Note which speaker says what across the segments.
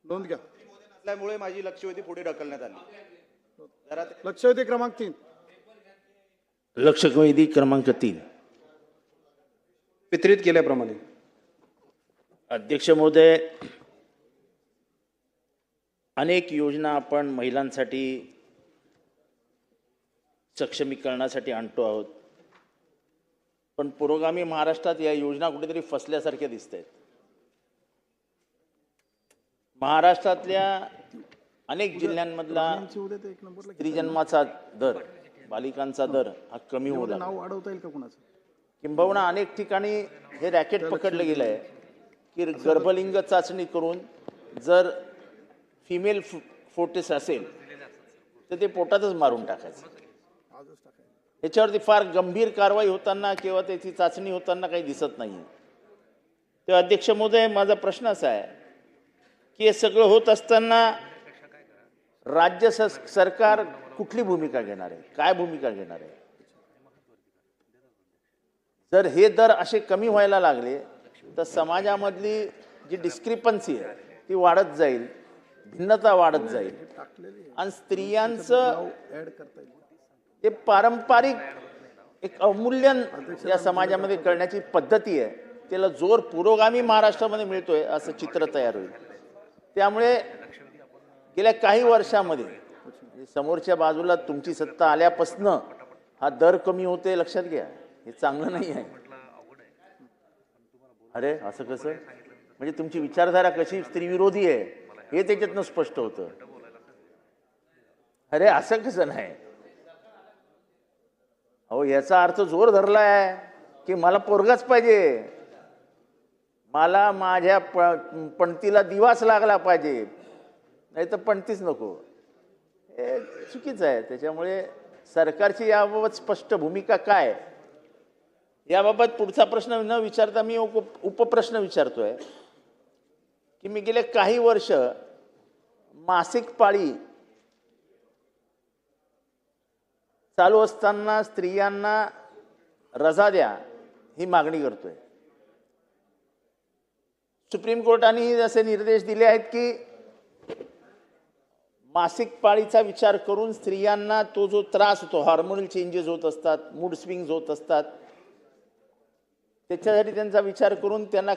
Speaker 1: नोंद घ्या.
Speaker 2: असल्यामुळे माझी लक्षवेधी पुढे ढकलण्यात आली. जरा
Speaker 1: लक्षवेधी क्रमांक 3.
Speaker 3: लक्षवेधी क्रमांक 3.
Speaker 4: वितरित केल्याप्रमाणे
Speaker 3: अध्यक्ष महोदय, अनेक योजना आपण महिलांसाठी सक्षमीकरणासाठी आणतो आहोत, पण पुरोगामी महाराष्ट्रात या योजना कुठेतरी फसल्यासारख्या दिसत आहेत. महाराष्ट्रातल्या अनेक जिल्ह्यांमधला स्त्री जन्माचा दर, बालिकांचा दर हा कमी होत आहे.
Speaker 1: नाव वाढवता येईल का कुणाचं?
Speaker 3: किंबहुना अनेक ठिकाणी हे रॅकेट पकडलं गेलं आहे की गर्भलिंग चाचणी करून जर फिमेल फोटेस असेल तर ते पोटातच मारून टाकायचं. याच्यावरती फार गंभीर कारवाई होताना किंवा त्याची चाचणी होताना काही दिसत नाही. तेव्हा अध्यक्ष महोदय, माझा प्रश्न असा आहे की हे सगळं होत असताना राज्य सरकार कुठली भूमिका घेणार आहे, काय भूमिका घेणार आहे? जर हे दर असे कमी व्हायला लागले तर समाजामधली जी डिस्क्रिपन्सी आहे ती वाढत जाईल, भिन्नता वाढत जाईल आणि स्त्रियांचं ते पारंपरिक एक अवमूल्यन या समाजामध्ये करण्याची पद्धती आहे त्याला जोर पुरोगामी महाराष्ट्रामध्ये मिळतोय असं चित्र तयार होईल. त्यामुळे गेल्या काही वर्षामध्ये समोरच्या बाजूला तुमची सत्ता आल्यापासनं हा दर कमी होते, लक्षात घ्या. हे चांगलं नाही आहे. अरे असं कसं? म्हणजे तुमची विचारधारा कशी स्त्रीविरोधी आहे हे त्याच्यातनं स्पष्ट होतं. अरे असं कसं नाही? अहो याचा अर्थ जोर धरलाय की मला पोरगाच पाहिजे, मला माझ्या पणतीला दिवास लागला पाहिजे, नाही तर पणतीच नको. हे चुकीचं आहे. त्याच्यामुळे सरकारची याबाबत स्पष्ट भूमिका काय याबाबत पुढचा प्रश्न न विचारता मी उपप्रश्न विचारतोय की मी गेले काही वर्ष मासिक पाळी चालू असताना स्त्रियांना रजा द्या ही मागणी करतोय. सुप्रीम कोर्टाने असे निर्देश दिले आहेत की मासिक पाळीचा विचार करून स्त्रियांना तो जो त्रास होतो, हार्मोनल चेंजेस होत असतात, मूड स्विंग्स होत असतात, त्याच्यासाठी त्यांचा विचार करून त्यांना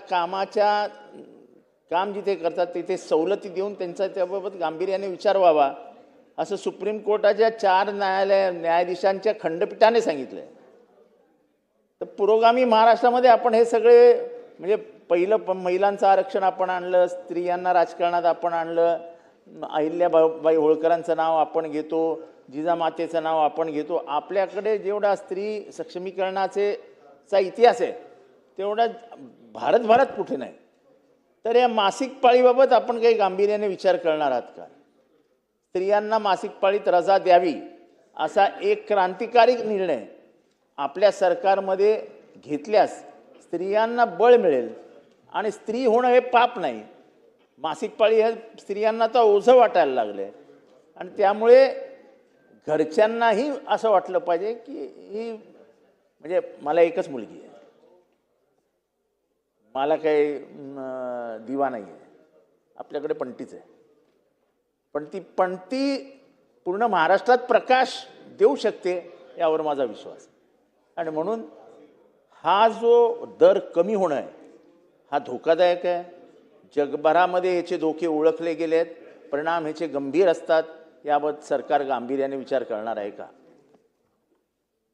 Speaker 3: काम जिथे करतात तिथे सवलती देऊन त्यांचा त्याबाबत गांभीर्याने विचार व्हावा असं सुप्रीम कोर्टाच्या 4 न्यायाधीशांच्या खंडपीठाने सांगितलंय. तर पुरोगामी महाराष्ट्रामध्ये आपण हे सगळे म्हणजे पहिलं महिलांचं आरक्षण आपण आणलं, स्त्रियांना राजकारणात आपण आणलं, अहिल्याबाई होळकरांचं नाव आपण घेतो, जिजामातेचं नाव आपण घेतो. आपल्याकडे जेवढा स्त्री सक्षमीकरणाचा इतिहास आहे तेवढा भारतभरात कुठे नाही. तर या मासिक पाळीबाबत आपण काही गांभीर्याने विचार करणार आहात का? स्त्रियांना मासिक पाळीत रजा द्यावी असा एक क्रांतिकारी निर्णय आपल्या सरकारमध्ये घेतल्यास स्त्रियांना बळ मिळेल आणि स्त्री होणं हे पाप नाही. मासिक पाळी हे स्त्रियांना तर ओझं वाटायला लागले आणि त्यामुळे घरच्यांनाही असं वाटलं पाहिजे की ही म्हणजे मला एकच मुलगी आहे, मला काही दिवा नाही आहे, आपल्याकडे पणतीच आहे, पण ती पणती पूर्ण महाराष्ट्रात प्रकाश देऊ शकते यावर माझा विश्वास आहे. आणि म्हणून हा जो दर कमी होणं आहे हा धोकादायक आहे. जगभरामध्ये याचे धोके ओळखले गेले आहेत, परिणाम ह्याचे गंभीर असतात. याबाबत सरकार गांभीर्याने विचार करणार आहे का?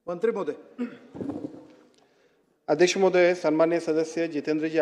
Speaker 1: मंत्री महोदय.
Speaker 4: अध्यक्ष महोदय, सन्मान्य सदस्य जितेंद्रजी